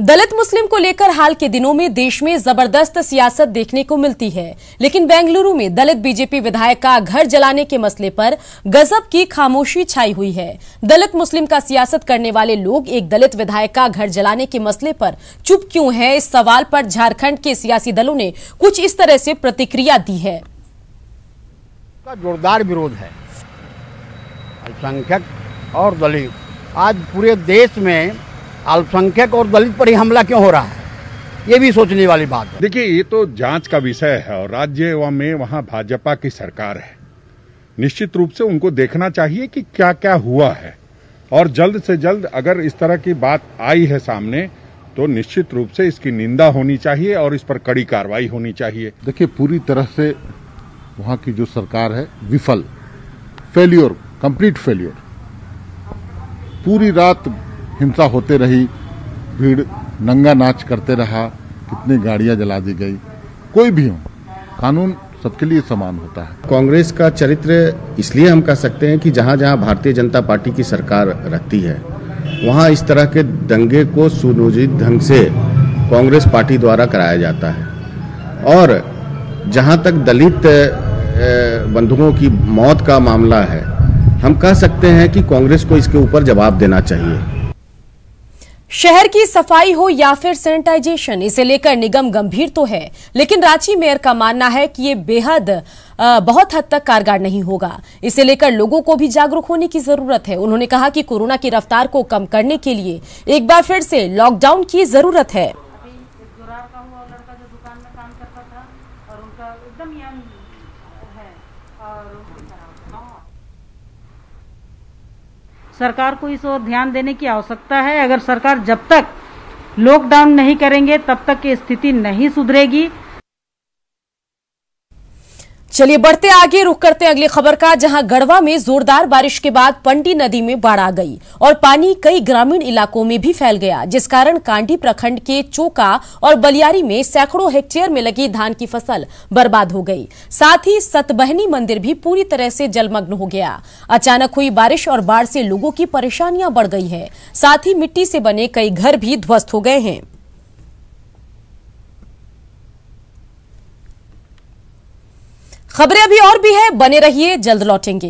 दलित मुस्लिम को लेकर हाल के दिनों में देश में जबरदस्त सियासत देखने को मिलती है, लेकिन बेंगलुरु में दलित बीजेपी विधायक का घर जलाने के मसले पर गजब की खामोशी छाई हुई है। दलित मुस्लिम का सियासत करने वाले लोग एक दलित विधायक का घर जलाने के मसले पर चुप क्यों हैं, इस सवाल पर झारखंड के सियासी दलों ने कुछ इस तरह से प्रतिक्रिया दी है। जोरदार विरोध है। अल्पसंख्यक और दलित, आज पूरे देश में अल्पसंख्यक और दलित पर ही हमला क्यों हो रहा है, ये भी सोचने वाली बात है। देखिए, ये तो जांच का विषय है और राज्य में वहां भाजपा की सरकार है। निश्चित रूप से उनको देखना चाहिए कि क्या क्या हुआ है और जल्द से जल्द अगर इस तरह की बात आई है सामने तो निश्चित रूप से इसकी निंदा होनी चाहिए और इस पर कड़ी कार्रवाई होनी चाहिए। देखिए, पूरी तरह से वहां की जो सरकार है विफल, फेल्योर, कंप्लीट फेल्योर। पूरी रात हिंसा होते रही, भीड़ नंगा नाच करते रहा, कितनी गाड़ियां जला दी गई। कोई भी हो, कानून सबके लिए समान होता है। कांग्रेस का चरित्र इसलिए हम कह सकते हैं कि जहां जहां भारतीय जनता पार्टी की सरकार रहती है वहां इस तरह के दंगे को सुनियोजित ढंग से कांग्रेस पार्टी द्वारा कराया जाता है। और जहां तक दलित बंधुओं की मौत का मामला है, हम कह सकते हैं कि कांग्रेस को इसके ऊपर जवाब देना चाहिए। शहर की सफाई हो या फिर सैनिटाइजेशन, इसे लेकर निगम गंभीर तो है, लेकिन रांची मेयर का मानना है कि ये बेहद बहुत हद तक कारगर नहीं होगा। इसे लेकर लोगों को भी जागरूक होने की जरूरत है। उन्होंने कहा कि कोरोना की रफ्तार को कम करने के लिए एक बार फिर से लॉकडाउन की जरूरत है। सरकार को इस ओर ध्यान देने की आवश्यकता है। अगर सरकार जब तक लॉकडाउन नहीं करेंगे तब तक की स्थिति नहीं सुधरेगी। चलिए बढ़ते आगे, रुख करते हैं अगली खबर का, जहां गढ़वा में जोरदार बारिश के बाद पंडी नदी में बाढ़ आ गई और पानी कई ग्रामीण इलाकों में भी फैल गया, जिस कारण कांडी प्रखंड के चोका और बलियारी में सैकड़ों हेक्टेयर में लगी धान की फसल बर्बाद हो गई। साथ ही सतबहनी मंदिर भी पूरी तरह से जलमग्न हो गया। अचानक हुई बारिश और बाढ़ से लोगों की परेशानियां बढ़ गई है। साथ ही मिट्टी से बने कई घर भी ध्वस्त हो गए हैं। खबरें अभी और भी है, बने रहिए, जल्द लौटेंगे।